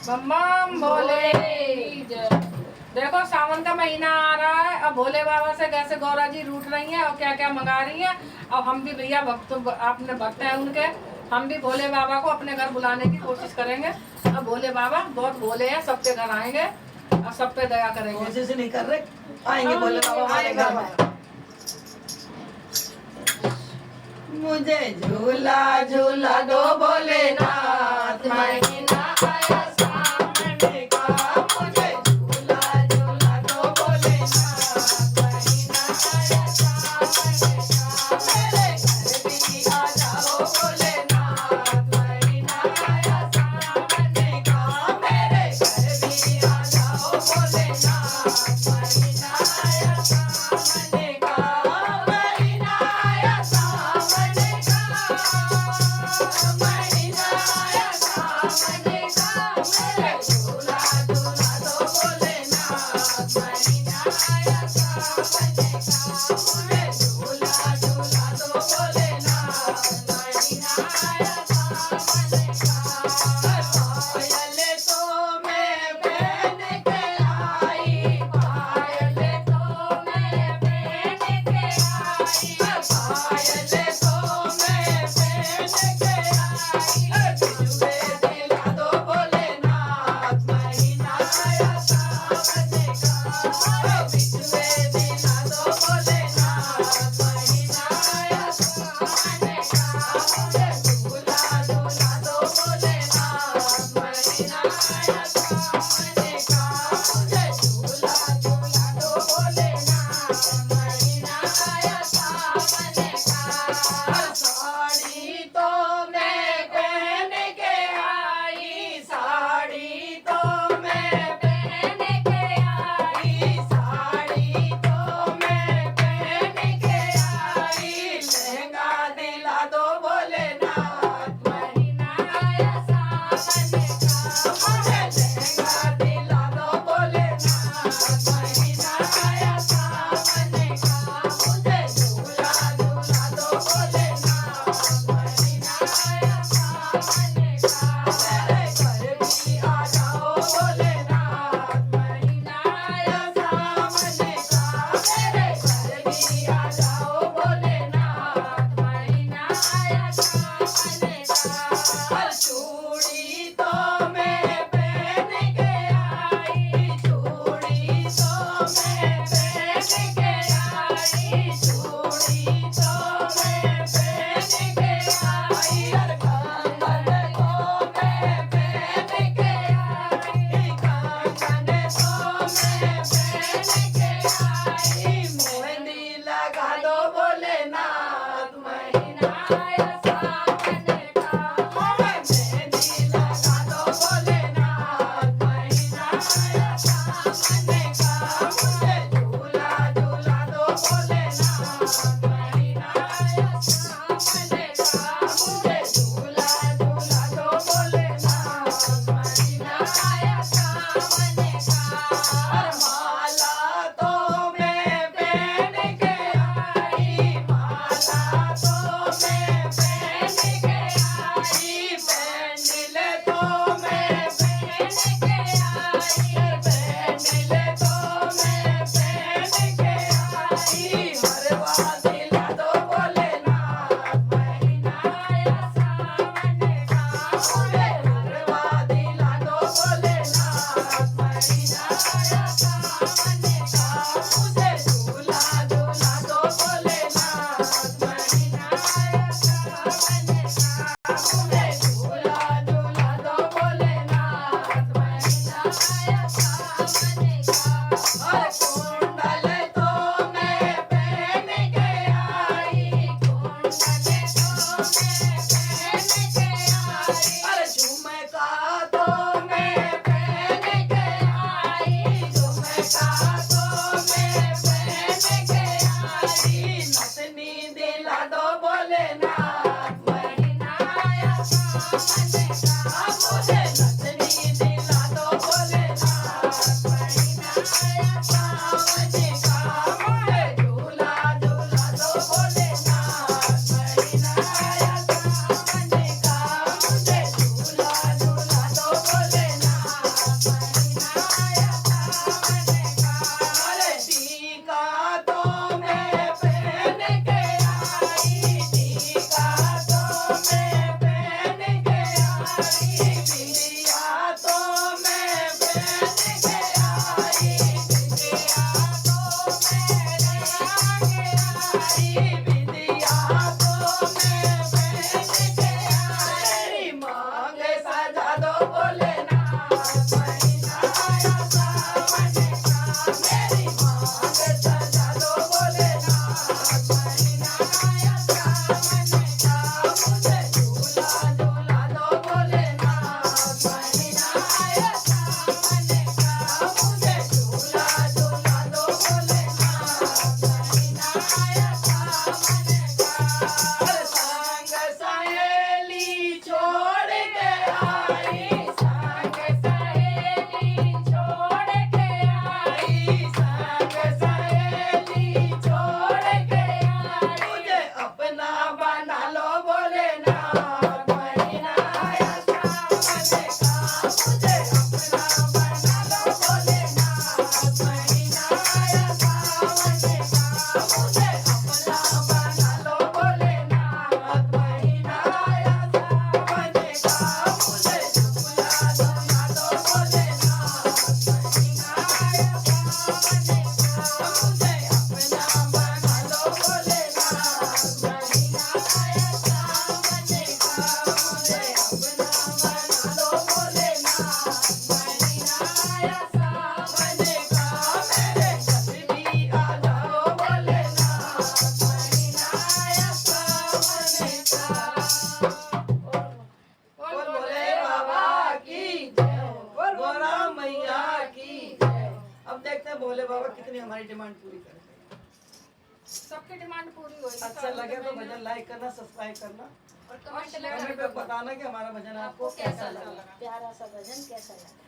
बम भोले जय। देखो सावन का महीना आ रहा है, अब भोले बाबा से कैसे गौरा जी रूठ रही हैं और क्या क्या मंगा रही हैं। अब हम भी भैया भक्त, आपने भक्त हैं उनके, हम भी भोले बाबा को अपने घर बुलाने की कोशिश करेंगे। अब भोले बाबा बहुत भोले हैं, सबके घर आएंगे और सब पे दया करेंगे। कोशिश नहीं कर रहे, आएंगे भोले बाबा हमारे घर में। मुझे झूला झूला दो भोलेनाथ, महीना आया सामने का। मुझे झूला झूला दो भोलेनाथ, महीना आया सामने का। मेरे घर भी आ जाओ भोलेनाथ, महीना आया सामने का। मेरे घर भी आ जाओ भोलेनाथ, महीना आया सामने का। महीना आया सामने का, महीना आया सामने का। मेरे झूला झूला दो भोलेनाथ, महीना आया सामने का। मुझे झूला झूला दो भोलेनाथ, महीना आया सामने का। पायल तो मैं पहन के आई, पायल तो मैं पहन के आई, पायल तो मैं पहन के आई। झुमके दिला दो भोलेनाथ, दो भोलेनाथ महीना आया सावन का मेरी मांग सजा दो भोलेनाथ महीना आया सावन का मुझे झूला झूला दो भोलेनाथ महीना आया सावन का मुझे झूला झूला दो भोलेनाथ महीना आया सावन का संग सहेली छोड़ के आई संग सहेली छोड़ के आई संग सहेली छोड़ के आई मुझे अपना बना लो भोलेनाथ महीना आया सावन का मुझे अपना बना लो भोलेनाथ महीना आया सावन का मुझे अपना बना लो भोलेनाथ महीना आया सावन का मुझे झूला झूला दो भोलेनाथ महीना आया सावन का मुझे अपना बना लो भोलेनाथ महीना आया सावन का मुझे अपना बना लो भोलेनाथ महीना आया सावन का मेरे जल्दी आ जाओ भोलेनाथ महीना आया सावन का बोल भोले बाबा की जय बोल गोरा मैया की जय। अब देखते हैं भोले बाबा कितनी हमारी डिमांड पूरी करते हैं। सबकी डिमांड पूरी हुई। अच्छा लगे तो भजन लाइक करना, सब्सक्राइब करना और कमेंट पे बताना कि हमारा भजन आपको कैसा लगा। प्यारा सा भजन कैसा लगा।